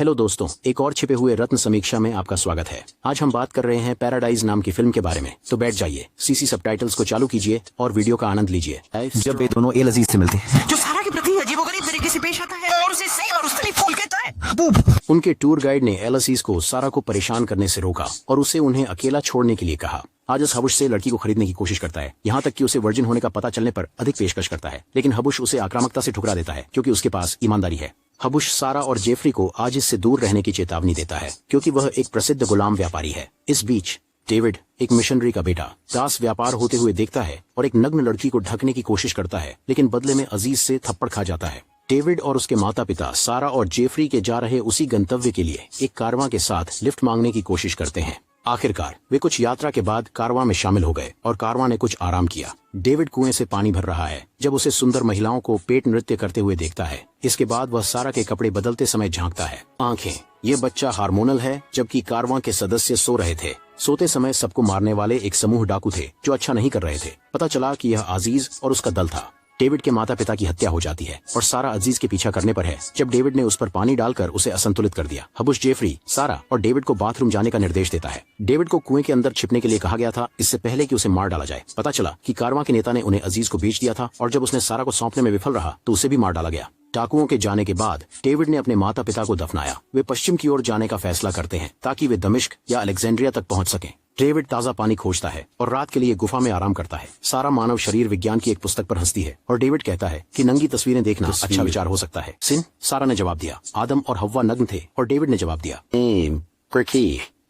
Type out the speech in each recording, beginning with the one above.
Hello दोस्तों, एक और छिपे हुए रत्न समीक्षा में आपका स्वागत है। आज हम बात कर रहे हैं पैराडाइज नाम की फिल्म के बारे में। तो बैठ जाइए, सीसी सबटाइटल्स को चालू कीजिए और वीडियो का आनंद लीजिए। जब ये दोनों एल अजीज से मिलते हैं जो सारा के प्रति अजीबोगरीब तरीके से पेश आता है और उसे सही और उस तरह फूल कहता है। उनके टूर गाइड ने एल अजीज को सारा को परेशान करने से रोका और उसे उन्हें अकेला छोड़ने के लिए कहा। आजस हबुश से लड़की को खरीदने की कोशिश करता है, यहाँ तक कि उसे वर्जिन होने का पता चलने पर अधिक पेशकश करता है, लेकिन हबुश उसे आक्रामकता से ठुकरा देता है क्योंकि उसके पास ईमानदारी है। हबुश सारा और जेफरी को आजिज से दूर रहने की चेतावनी देता है क्योंकि वह एक प्रसिद्ध गुलाम व्यापारी है। इस बीच डेविड एक मिशनरी का बेटा दास व्यापार होते हुए देखता है और एक नग्न लड़की को ढकने की कोशिश करता है, लेकिन बदले में अजीज से थप्पड़ खा जाता है। डेविड और उसके माता पिता सारा और जेफरी के जा रहे उसी गंतव्य के लिए एक कारवां के साथ लिफ्ट मांगने की कोशिश करते हैं। आखिरकार वे कुछ यात्रा के बाद कारवां में शामिल हो गए और कारवां ने कुछ आराम किया। डेविड कुएं से पानी भर रहा है जब उसे सुंदर महिलाओं को पेट नृत्य करते हुए देखता है। इसके बाद वह सारा के कपड़े बदलते समय झांकता है। आंखें, ये बच्चा हार्मोनल है, जबकि कारवां के सदस्य सो रहे थे। सोते समय सबको मारने वाले एक समूह डाकू थे जो अच्छा नहीं कर रहे थे। पता चला कि यह अजीज और उसका दल था। डेविड के माता पिता की हत्या हो जाती है और सारा अजीज के पीछा करने पर है जब डेविड ने उस पर पानी डालकर उसे असंतुलित कर दिया। हबुश जेफरी, सारा और डेविड को बाथरूम जाने का निर्देश देता है। डेविड को कुएं के अंदर छिपने के लिए कहा गया था इससे पहले कि उसे मार डाला जाए। पता चला कि कारवां के नेता ने उन्हें अजीज को बेच दिया था और जब उसने सारा को सौंपने में विफल रहा तो उसे भी मार डाला गया। डाकुओं के जाने के बाद डेविड ने अपने माता पिता को दफनाया। वे पश्चिम की ओर जाने का फैसला करते हैं ताकि वे दमिश्क या अलेक्जेंड्रिया तक पहुंच सकें। डेविड ताज़ा पानी खोजता है और रात के लिए गुफा में आराम करता है। सारा मानव शरीर विज्ञान की एक पुस्तक पर हंसती है और डेविड कहता है कि नंगी तस्वीरें देखना अच्छा विचार हो सकता है। सिन, सारा ने जवाब दिया। आदम और हव्वा नग्न थे और डेविड ने जवाब दिया।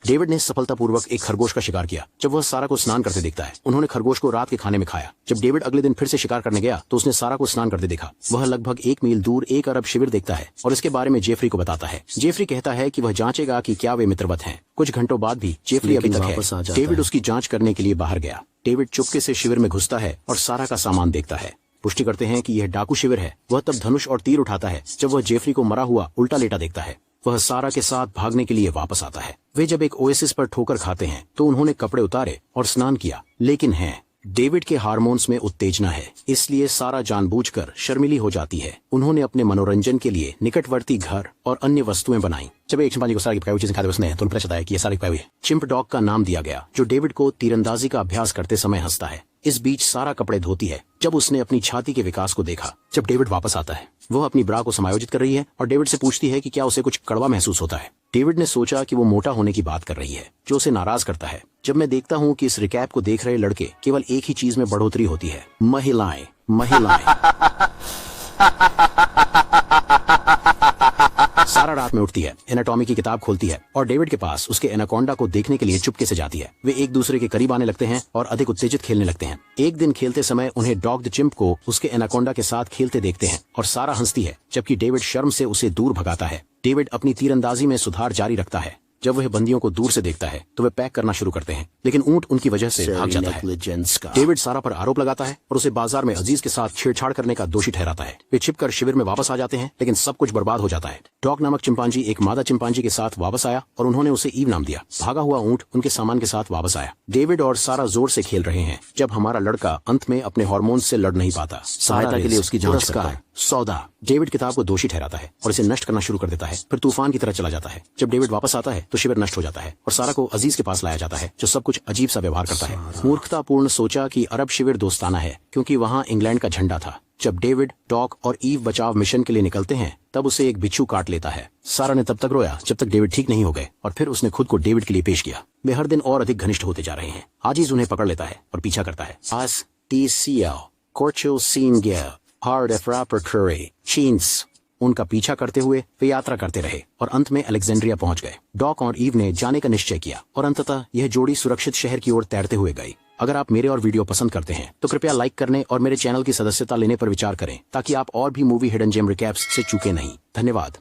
डेविड ने सफलतापूर्वक एक खरगोश का शिकार किया जब वह सारा को स्नान करते देखता है। उन्होंने खरगोश को रात के खाने में खाया। जब डेविड अगले दिन फिर से शिकार करने गया तो उसने सारा को स्नान करते देखा। वह लगभग 1 मील दूर एक अरब शिविर देखता है और इसके बारे में जेफरी को बताता है। जेफरी कहता है कि वह जांचेगा कि क्या वे मित्रवत हैं। कुछ घंटों बाद भी जेफरी अभी तक है। डेविड उसकी जांच करने के लिए बाहर गया। डेविड चुपके से शिविर में घुसता है और सारा का सामान देखता है। पुष्टि करते हैं कि यह डाकू शिविर है। वह तब धनुष और तीर उठाता है जब वह जेफरी को मरा हुआ उल्टा लेटा देखता है। वह सारा के साथ भागने के लिए वापस आता है। वे जब एक ओएसिस पर ठोकर खाते हैं तो उन्होंने कपड़े उतारे और स्नान किया, लेकिन डेविड के हार्मोन्स में उत्तेजना है, इसलिए सारा जानबूझकर शर्मिली हो जाती है। उन्होंने अपने मनोरंजन के लिए निकटवर्ती घर और अन्य वस्तुएं बनाई। जब एक चिंपांजी को सारा की पकाई हुई चीजें खाते उसने तो उन्हें पता चलता है कि यह सारा पकाई हुई है। चिंप डॉग का नाम दिया गया जो डेविड को तीरंदाजी का अभ्यास करते समय हंसता है। इस बीच सारा कपड़े धोती है जब उसने अपनी छाती के विकास को देखा। जब डेविड वापस आता है वह अपनी ब्रा को समायोजित कर रही है और डेविड से पूछती है कि क्या उसे कुछ कड़वा महसूस होता है। डेविड ने सोचा कि वो मोटा होने की बात कर रही है जो उसे नाराज करता है। जब मैं देखता हूँ कि इस रिकैप को देख रहे लड़के केवल एक ही चीज में बढ़ोतरी होती है, महिलाएं महिलाएं। सारा रात में उठती है, एनाटॉमी की किताब खोलती है और डेविड के पास उसके एनाकोंडा को देखने के लिए चुपके से जाती है। वे एक दूसरे के करीब आने लगते हैं और अधिक उत्तेजित खेलने लगते हैं। एक दिन खेलते समय उन्हें डॉग द चिंप को उसके एनाकोंडा के साथ खेलते देखते हैं और सारा हंसती है जबकि डेविड शर्म से उसे दूर भगाता है। डेविड अपनी तीरंदाजी में सुधार जारी रखता है। जब वह बंदियों को दूर से देखता है तो वे पैक करना शुरू करते हैं, लेकिन ऊंट उनकी वजह से भाग जाता है। डेविड सारा पर आरोप लगाता है और उसे बाजार में अजीज के साथ छेड़छाड़ करने का दोषी ठहराता है। वे छिपकर शिविर में वापस आ जाते हैं, लेकिन सब कुछ बर्बाद हो जाता है। डॉग नामक चिंपांजी एक मादा चिंपांजी के साथ वापस आया और उन्होंने उसे ईव नाम दिया। भागा हुआ ऊंट उनके सामान के साथ वापस आया। डेविड और सारा जोर से खेल रहे हैं जब हमारा लड़का अंत में अपने हार्मोन्स से लड़ नहीं पाता। सहायता के लिए उसकी जांच करता है। सौदा, डेविड किताब को दोषी ठहराता है और इसे नष्ट करना शुरू कर देता है, फिर तूफान की तरह चला जाता है। जब डेविड वापस आता है तो शिविर नष्ट हो जाता है और सारा को अजीज के पास लाया जाता है जो सब कुछ अजीब सा व्यवहार करता है। मूर्खतापूर्ण सोचा कि अरब शिविर दोस्ताना है क्योंकि वहाँ इंग्लैंड का झंडा था। जब डेविड, डॉग और ईव बचाव मिशन के लिए निकलते हैं तब उसे एक बिच्छू काट लेता है। सारा ने तब तक रोया जब तक डेविड ठीक नहीं हो गए और फिर उसने खुद को डेविड के लिए पेश किया। वे हर दिन और अधिक घनिष्ठ होते जा रहे हैं। आजीज उन्हें पकड़ लेता है और पीछा करता है। उनका पीछा करते हुए वे यात्रा करते रहे और अंत में अलेक्जेंड्रिया पहुंच गए। डॉग और ईव ने जाने का निश्चय किया और अंततः यह जोड़ी सुरक्षित शहर की ओर तैरते हुए गई। अगर आप मेरे और वीडियो पसंद करते हैं तो कृपया लाइक करने और मेरे चैनल की सदस्यता लेने पर विचार करें ताकि आप और भी मूवी हिडन जेम रिकैप्स से चूके नहीं। धन्यवाद।